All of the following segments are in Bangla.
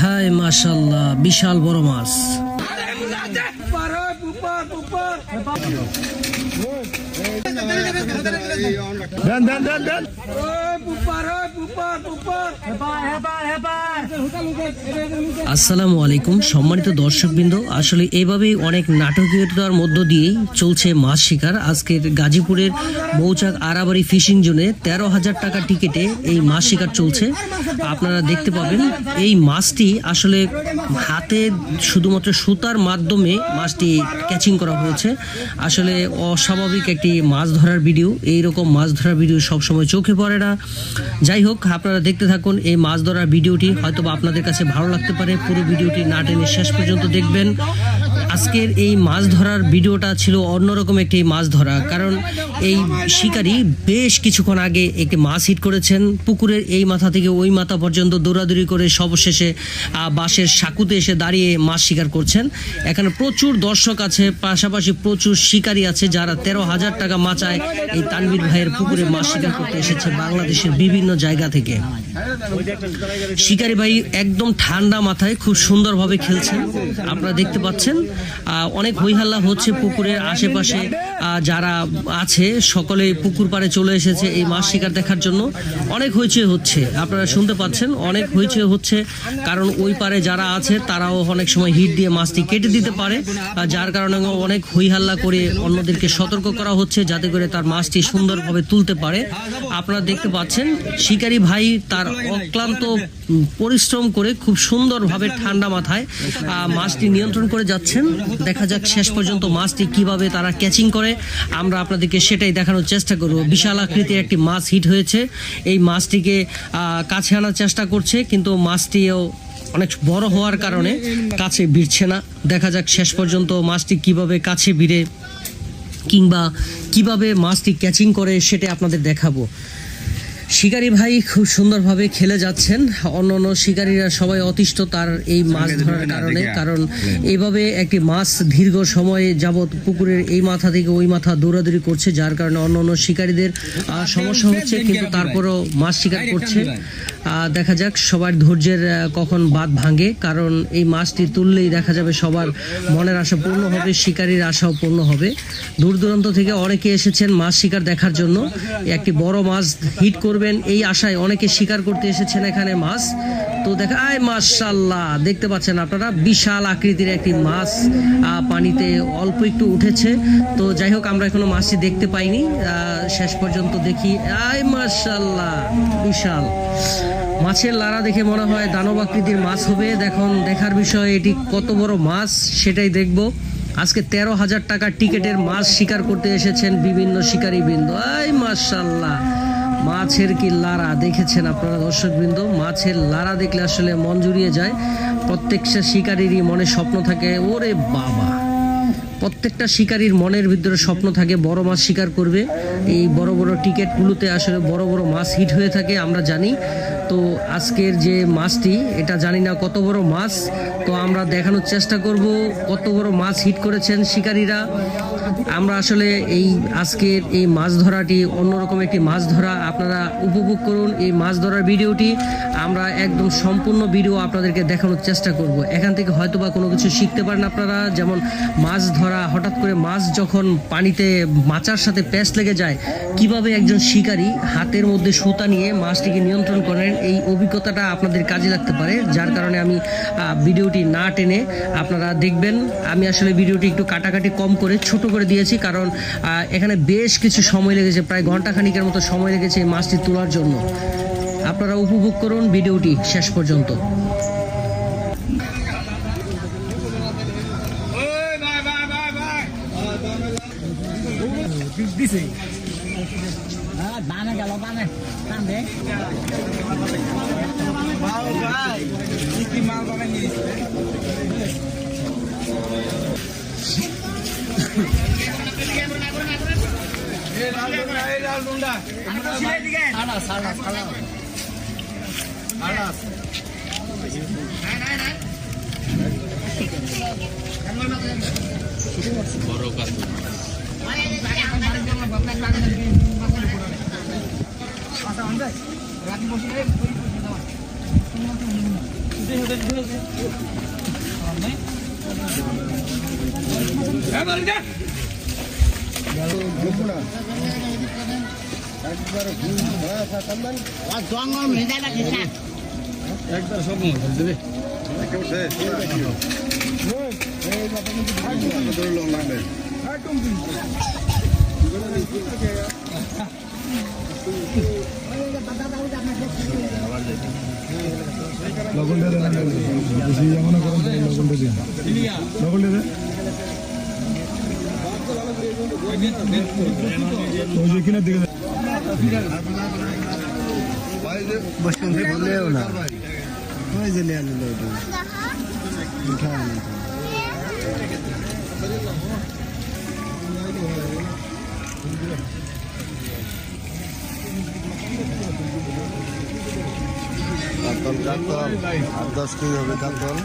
হায় মাশাআল্লাহ, বিশাল বড় মাছ। আসসালামু আলাইকুম সম্মানিত দর্শকবৃন্দ, আসলে এইভাবেই অনেক নাটকীয়তার মধ্য দিয়েই চলছে মাছ শিকার। আজকের গাজীপুরের মৌচাক আরাবাড়ি ফিশিং জোনে 13,000 টাকা টিকিটে এই মাছ শিকার চলছে। আপনারা দেখতে পাবেন এই মাছটি আসলে হাতে শুধুমাত্র সুতার মাধ্যমে মাছটি ক্যাচিং করা হয়েছে। আসলে অস্বাভাবিক একটি মাছ ধরার ভিডিও, এইরকম মাছ ধরার ভিডিও সবসময় চোখে পড়ে না। যাই হোক, আপনারা দেখতে থাকুন এই মাছ ধরার ভিডিওটি, হয়তো আপনাদের কাছে ভালো লাগতে পারে। পুরো ভিডিওটি না টেনে শেষ পর্যন্ত দেখবেন। আজকের এই মাছ ধরার ভিডিওটা ছিল অন্যরকম একটি মাছ ধরা, কারণ এই শিকারী বেশ কিছুক্ষণ আগে একটি মাছ হিট করেছেন। পুকুরের এই মাথা থেকে ওই মাথা পর্যন্ত দৌড়াদৌড়ি করে সবশেষে বাঁশের সাঁকুতে এসে দাঁড়িয়ে মাছ শিকার করছেন। এখানে প্রচুর দর্শক আছে, পাশাপাশি প্রচুর শিকারী আছে যারা 13,000 টাকা মাচায় এই তানভীর ভাইয়ের পুকুরে মাছ শিকার করতে এসেছে বাংলাদেশের বিভিন্ন জায়গা থেকে। শিকারী ভাই একদম ঠান্ডা মাথায় খুব সুন্দরভাবে খেলছেন, আপনারা দেখতে পাচ্ছেন। অনেক হইহাল্লা হচ্ছে পুকুরের আশেপাশে, যারা আছে সকলে পুকুর পাড়ে চলে এসেছে এই মাছ শিকার দেখার জন্য। অনেক হইচই হচ্ছে, আপনারা শুনতে পাচ্ছেন, অনেক হইচই হচ্ছে, কারণ ওই পারে যারা আছে তারাও অনেক সময় হিট দিয়ে মাছটি কেটে দিতে পারে, যার কারণে অনেক হইহাল্লা করে অন্যদেরকে সতর্ক করা হচ্ছে যাতে করে তার মাছটি সুন্দরভাবে তুলতে পারে। আপনারা দেখতে পাচ্ছেন শিকারী ভাই তার অক্লান্ত পরিশ্রম করে খুব সুন্দরভাবে ঠান্ডা মাথায় মাছটি নিয়ন্ত্রণ করে যাচ্ছেন। দেখা যাক শেষ পর্যন্ত মাছটি কিভাবে তারা ক্যাচিং করে, আমরা আপনাদেরকে সেটাই দেখানোর চেষ্টা করব। বিশাল আকৃতির একটি মাছ হিট হয়েছে, এই মাছটিকে কাছে আনার চেষ্টা করছে, কিন্তু মাছটিও অনেক বড় হওয়ার কারণে কাছে ভিড়ছে না। দেখা যাক শেষ পর্যন্ত মাছটি কিভাবে কাছে ভিড়ে কিংবা কিভাবে মাছটি ক্যাচিং করে সেটা আপনাদের দেখাবো। শিকারী ভাই খুব সুন্দরভাবে খেলে যাচ্ছেন, অন্যান্য শিকারীরা সবাই অতিষ্ঠ তার এই মাছ ধরার কারণে, কারণ এইভাবে একটি মাছ দীর্ঘ সময় যাবৎ পুকুরের এই মাথা থেকে ওই মাথা দৌড়াদৌড়ি করছে, যার কারণে অন্যান্য শিকারীদের সমস্যা হচ্ছে, কিন্তু তারপরও মাছ শিকার করছে। দেখা যাক সবার ধৈর্যের কখন বাঁধ ভাঙে, কারণ এই মাছটি তুললেই দেখা যাবে সবার মনের আশা পূর্ণ হবে, শিকারীর আশাও পূর্ণ হবে। দূর দূরান্ত থেকে অনেকে এসেছেন মাছ শিকার দেখার জন্য, একটি বড় মাছ হিট করবেন এই আশায় অনেকে শিকার করতে এসেছেন এখানে মাছ। তো দেখা মাশাআল্লাহ, দেখতে পাচ্ছেন আপনারা বিশাল আকৃতির একটি মাছ পানিতে অল্প একটু উঠেছে। তো যাই হোক, আমরা এখনো মাছটি দেখতে পাইনি, শেষ পর্যন্ত দেখি। মাশাআল্লাহ, বিশাল মাছের লারা দেখে মনে হয় দানব আকৃতির মাছ হবে। দেখুন, দেখার বিষয় এটি কত বড় মাছ সেটাই দেখব। আজকে 13,000 টাকার টিকিটের মাছ শিকার করতে এসেছেন বিভিন্ন শিকারী বৃন্দ। মাশাআল্লাহ, মাছের কি লারা দেখেছেন আপনারা দর্শকবৃন্দ? মাছের লারা দেখলে আসলে মন জুড়িয়ে যায়। প্রত্যেকটা শিকারীরই মনে স্বপ্ন থাকে, ওরে বাবা, প্রত্যেকটা শিকারীর মনের ভিতরে স্বপ্ন থাকে বড় মাছ শিকার করবে। এই বড় বড় টিকিটগুলোতে আসলে বড় বড় মাছ হিট হয়ে থাকে, আমরা জানি। তো আজকের যে মাছটি, এটা জানি না কত বড় মাছ, তো আমরা দেখানোর চেষ্টা করব কত বড় মাছ হিট করেছেন শিকারীরা। আমরা আসলে এই আজকের এই মাছ ধরাটি অন্যরকম একটি মাছ ধরা, আপনারা উপভোগ করুন এই মাছ ধরার ভিডিওটি। আমরা একদম সম্পূর্ণ ভিডিও আপনাদেরকে দেখানোর চেষ্টা করব। এখান থেকে হয়তোবা কোনো কিছু শিখতে পারেন আপনারা, যেমন মাছ ধরা, হঠাৎ করে মাছ যখন পানিতে মাচার সাথে প্যাঁচ লেগে যায়, কিভাবে একজন শিকারী হাতের মধ্যে সুতা নিয়ে মাছটিকে নিয়ন্ত্রণ করেন, এই অভিজ্ঞতাটা আপনাদের কাজে লাগতে পারে। যার কারণে আমি ভিডিওটি না টেনে আপনারা দেখবেন। আমি আসলে ভিডিওটি একটু কাটাকাটি কম করে ছোট করে দিয়েছি, কারণ এখানে বেশ কিছু সময় লেগেছে, প্রায় ঘন্টাখানিকের মতো সময় লেগেছে এই মাছটি তোলার জন্য। আপনারা উপভোগ করুন ভিডিওটি শেষ পর্যন্ত। জঙ্গল মেজা লাগছে একবার সব দেবে লবণ দিয়ে দেন বেশি যেমন করেন লবণ দিয়ে লবণ দিয়ে ওই যে কিনার দিকে বসে বললেও না ওই যে নিয়ে নিল কাতল 8-10 কেজি হবে কাতল।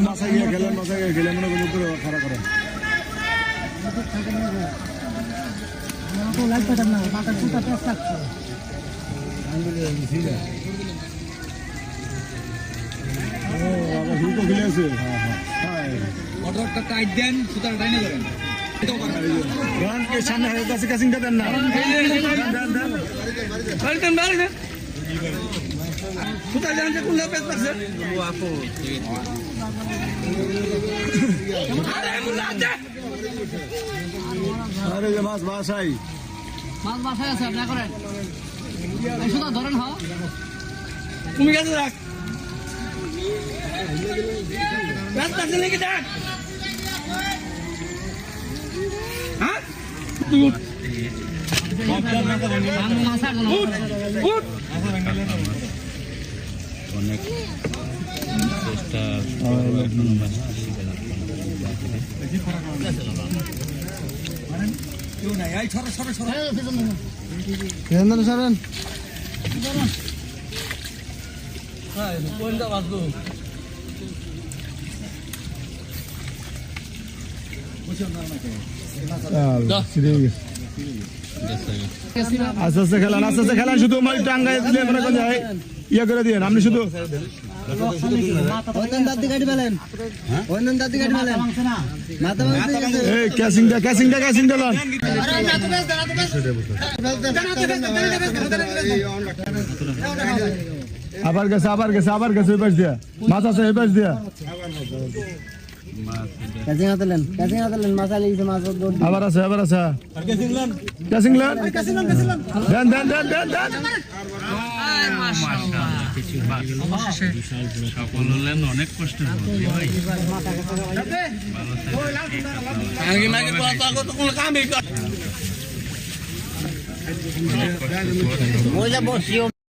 মাথা গিয়ে গেলেন মনে করে খারাপ করেন সামনে কাছিংটা দেন না আরে যে মাছ বাসাই মাছ বাসায় আছে আপনি করেন শুধু ধরেন হ তুমি গেছে রাখ রাস্তা আছে নাকি দেখ হ্যাঁ অনেক চেষ্টা সরেন আস্তে আস্তে খেলান শুধু টাঙ্গাই দিলে মনে করেন ইয়ে করে দিয়ে আপনি শুধু ক্যাসিংটা লন আবার গেছে ওই পাশ দিয়া মাছ আছে ওই পাশ দিয়া আবার আছে ক্যাসিং লন দেন সফল হলেন অনেক কষ্ট বসিও